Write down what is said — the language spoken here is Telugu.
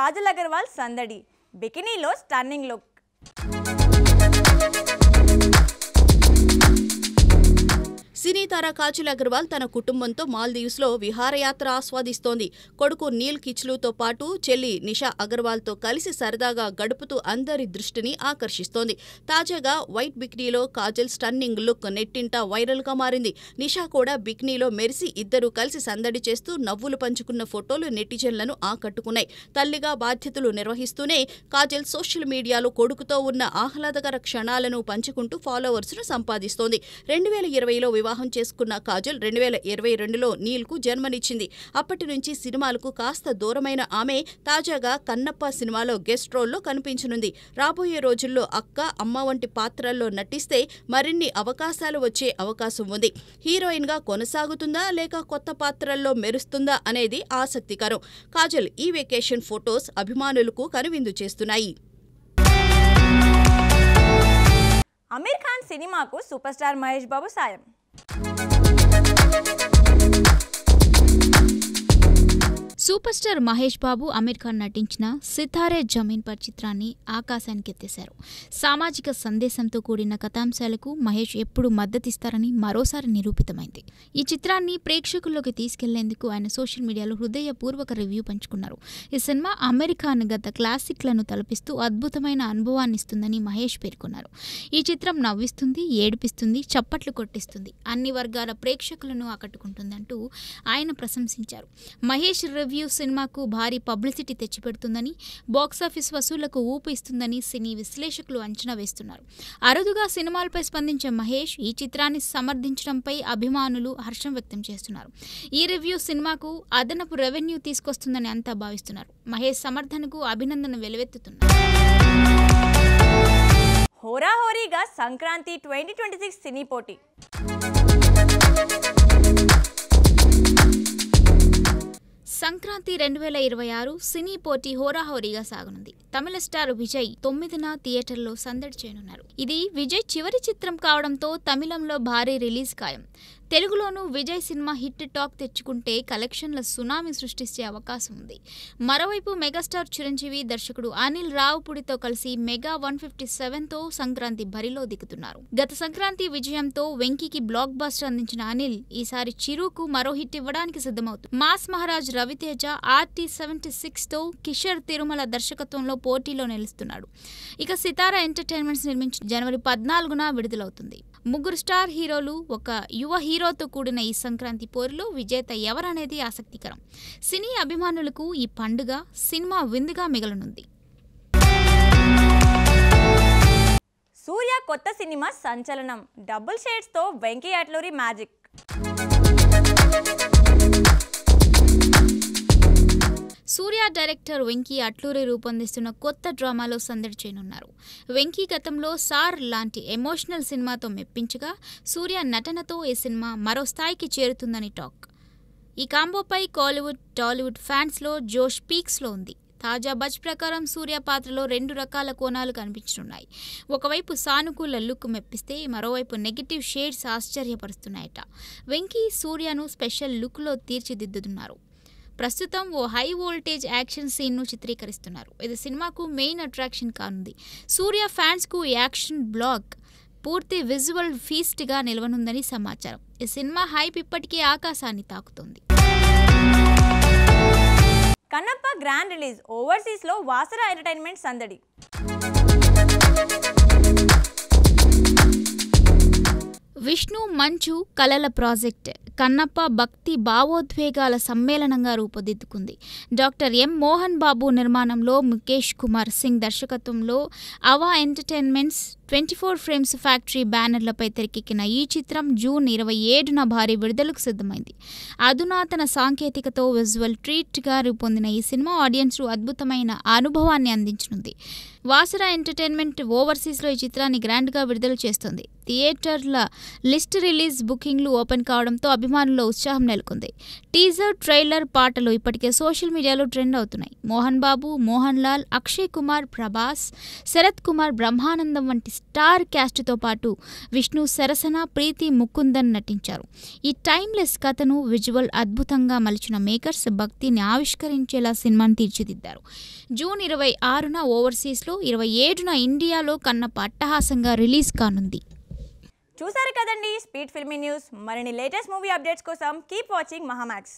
కాజల్ అగర్వాల్ సందడి, బికినీలో స్టన్నింగ్ లుక్. సినీ తార కాజల్ అగర్వాల్ తన కుటుంబంతో మాల్దీవ్స్లో విహారయాత్ర ఆస్వాదిస్తోంది. కొడుకు నీల్ కిచ్లూతో పాటు చెల్లి నిషా అగర్వాల్తో కలిసి సరదాగా గడుపుతూ అందరి దృష్టిని ఆకర్షిస్తోంది. తాజాగా వైట్ బికినీలో కాజల్ స్టన్నింగ్ లుక్ నెట్టింట వైరల్గా మారింది. నిషా కూడా బికినీలో మెరిసి ఇద్దరూ కలిసి సందడి చేస్తూ నవ్వులు పంచుకున్న ఫోటోలు నెటిజన్లను ఆకట్టుకున్నాయి. తల్లిగా బాధ్యతలు నిర్వహిస్తూనే కాజల్ సోషల్ మీడియాలో కొడుకుతో ఉన్న ఆహ్లాదకర క్షణాలను పంచుకుంటూ ఫాలోవర్స్ను సంపాదిస్తోంది. 2020లో వివాహం చేసుకున్న కాజల్ 2022లో నీల్కు జన్మనిచ్చింది. అప్పటి నుంచి సినిమాలకు కాస్త దూరమైన ఆమె తాజాగా కన్నప్ప సినిమాలో గెస్ట్ రోల్లో కనిపించనుంది. రాబోయే రోజుల్లో అక్క, అమ్మ వంటి పాత్రల్లో నటిస్తే మరిన్ని అవకాశాలు వచ్చే అవకాశం ఉంది. హీరోయిన్గా కొనసాగుతుందా లేక కొత్త పాత్రల్లో మెరుస్తుందా అనేది ఆసక్తికరం. కాజల్ ఈ వెకేషన్ ఫొటోస్ అభిమానులకు కనువిందు చేస్తున్నాయి. అమీర్ ఖాన్ సినిమాకు సూపర్ స్టార్ మహేష్ బాబు సాయం. సూపర్ స్టార్ మహేష్ బాబు అమీర్ ఖాన్ నటించిన సితారే జమీన్ పర్ చిత్రాన్ని ఆకాశానికి ఎత్తేశారు. సామాజిక సందేశంతో కూడిన కథాంశాలకు మహేష్ ఎప్పుడు మద్దతిస్తారని మరోసారి నిరూపితమైంది. ఈ చిత్రాన్ని ప్రేక్షకుల్లోకి తీసుకెళ్లేందుకు ఆయన సోషల్ మీడియాలో హృదయపూర్వక రివ్యూ పంచుకున్నారు. ఈ సినిమా అమీర్ ఖాన్ గత క్లాసిక్లను తలపిస్తూ అద్భుతమైన అనుభవాన్ని ఇస్తుందని మహేష్ పేర్కొన్నారు. ఈ చిత్రం నవ్విస్తుంది, ఏడిపిస్తుంది, చప్పట్లు కొట్టిస్తుంది, అన్ని వర్గాల ప్రేక్షకులను ఆకట్టుకుంటుందంటూ ఆయన ప్రశంసించారు. మహేష్ రివ్యూ సినిమాకు భారీ పబ్లిసిటీ తెచ్చిపెడుతుందని, బాక్సాఫీస్ వసూళ్లకు ఊపు ఇస్తుందని సినీ విశ్లేషకులు అంచనా వేస్తున్నారు. అరుదుగా సినిమాలపై స్పందించే మహేష్ ఈ చిత్రాన్ని సమర్థించడంపై అభిమానులు హర్షం వ్యక్తం చేస్తున్నారు. ఈ రివ్యూ సినిమాకు అదనపు రెవెన్యూ తీసుకొస్తుందని అంతా భావిస్తున్నారు. మహేష్ సమర్థనకు అభినందన వెలువెత్తుతున్నారు. హోరాహోరీగా సంక్రాంతి 2026 సినీ పోటీ. సంక్రాంతి 2026 సినీ పోటీ హోరాహోరీగా సాగనుంది. తమిళ స్టార్ విజయ్ 9న థియేటర్లో సందడి చేయనున్నారు. ఇది విజయ్ చివరి చిత్రం కావడంతో తమిళంలో భారీ రిలీజ్ ఖాయం. తెలుగులోనూ విజయ్ సినిమా హిట్ టాక్ తెచ్చుకుంటే కలెక్షన్ల సునామీ సృష్టించే అవకాశం ఉంది. మరోవైపు మెగాస్టార్ చిరంజీవి దర్శకుడు అనిల్ రావుపూడితో కలిసి మెగా 157తో సంక్రాంతి బరిలో దిగుతున్నారు. గత సంక్రాంతి విజయంతో వెంకీకి బ్లాక్ బస్టర్ అందించిన అనిల్ ఈసారి చిరుకు మరో హిట్ ఇవ్వడానికి సిద్ధమవుతుంది. మాస్ మహారాజ్ రవితేజ RT76తో కిషోర్ తిరుమల దర్శకత్వంలో పోటీలో నిలుస్తున్నాడు. ఇక సితారా ఎంటర్టైన్మెంట్స్ నిర్మించి జనవరి 14న విడుదలవుతుంది. ముగ్గురు స్టార్ హీరోలు, ఒక యువ హీరోతో కూడిన ఈ సంక్రాంతి పోరులో విజేత ఎవరనేది ఆసక్తికరం. సినీ అభిమానులకు ఈ పండుగ సినిమా విందుగా మిగలనుంది. సూర్య కొత్త సినిమా సంచలనం, డబుల్ షేడ్స్తో వెంకీ అట్లూరి మ్యాజిక్. సూర్య డైరెక్టర్ వెంకీ అట్లూరి రూపొందిస్తున్న కొత్త డ్రామాలో సందడి చేయనున్నారు. వెంకీ గతంలో సార్ లాంటి ఎమోషనల్ సినిమాతో మెప్పించగా సూర్య నటనతో ఈ సినిమా మరో స్థాయికి చేరుతుందని టాక్. ఈ కాంబోపై కాలీవుడ్, టాలీవుడ్ ఫ్యాన్స్లో జోష్ పీక్స్లో ఉంది. తాజా బజ్ ప్రకారం సూర్య పాత్రలో 2 రకాల కోణాలు కనిపించనున్నాయి. ఒకవైపు సానుకూల లుక్ మెప్పిస్తే మరోవైపు నెగిటివ్ షేడ్స్ ఆశ్చర్యపరుస్తున్నాయట. వెంకీ సూర్యను స్పెషల్ లుక్లో తీర్చిదిద్దుతున్నారు. ప్రస్తుతం ఓ హై వోల్టేజ్ యాక్షన్ సీన్ను చిత్రీకరిస్తున్నారు. ఇది సినిమాకు మెయిన్ అట్రాక్షన్ కానుంది. సూర్య ఫ్యాన్స్కు యాక్షన్ బ్లాక్ పూర్తి విజువల్ ఫీస్ట్గా నిలవనుందని సమాచారం. ఈ సినిమా హైప్ ఇప్పటికే ఆకాశాన్ని తాకుతోంది. కన్నప్ప గ్రాండ్ రిలీజ్, ఓవర్సీస్లో వాసర ఎంటర్టైన్మెంట్ సందడి. విష్ణు మంచు కలల ప్రాజెక్ట్ కన్నప్ప భక్తి భావోద్వేగాల సమ్మేళనంగా రూపుదిద్దుకుంది. డాక్టర్ ఎం మోహన్ బాబు నిర్మాణంలో ముఖేష్ కుమార్ సింగ్ దర్శకత్వంలో అవా ఎంటర్టైన్మెంట్స్ 24 ఫ్రేమ్స్ ఫ్యాక్టరీ బ్యానర్లపై తెరకెక్కిన ఈ చిత్రం జూన్ 27న భారీ విడుదలకు సిద్ధమైంది. అధునాతన సాంకేతికతో విజువల్ ట్రీట్గా రూపొందిన ఈ సినిమా ఆడియన్స్ అద్భుతమైన అనుభవాన్ని అందించనుంది. వాసర ఎంటర్టైన్మెంట్ ఓవర్సీస్లో ఈ చిత్రాన్ని గ్రాండ్గా విడుదల చేస్తోంది. థియేటర్ల లిస్ట్ రిలీజ్ బుకింగ్లు ఓపెన్ కావడంతో అభిమానుల్లో ఉత్సాహం నెలకొంది. టీజర్, ట్రైలర్, పాటలు ఇప్పటికే సోషల్ మీడియాలో ట్రెండ్ అవుతున్నాయి. మోహన్ బాబు, మోహన్ లాల్, అక్షయ్ కుమార్, ప్రభాస్, శరత్ కుమార్, బ్రహ్మానందం వంటి స్టార్ క్యాస్ట్తో పాటు విష్ణు సరసన, ప్రీతి ముకుందన్ నటించారు. ఈ టైమ్లెస్ కథను విజువల్ అద్భుతంగా మలిచిన మేకర్స్ భక్తిని ఆవిష్కరించేలా సినిమాను తీర్చిదిద్దారు. జూన్ 26న ఓవర్సీస్లో, 27న ఇండియాలో కన్నప్ప అట్టహాసంగా రిలీజ్ కానుంది. చూసారు కదండి స్పీడ్ ఫిల్మీ న్యూస్. మరిన్ని లేటెస్ట్ మూవీ అప్డేట్స్ కోసం కీప్ వాచింగ్ మహామాక్స్.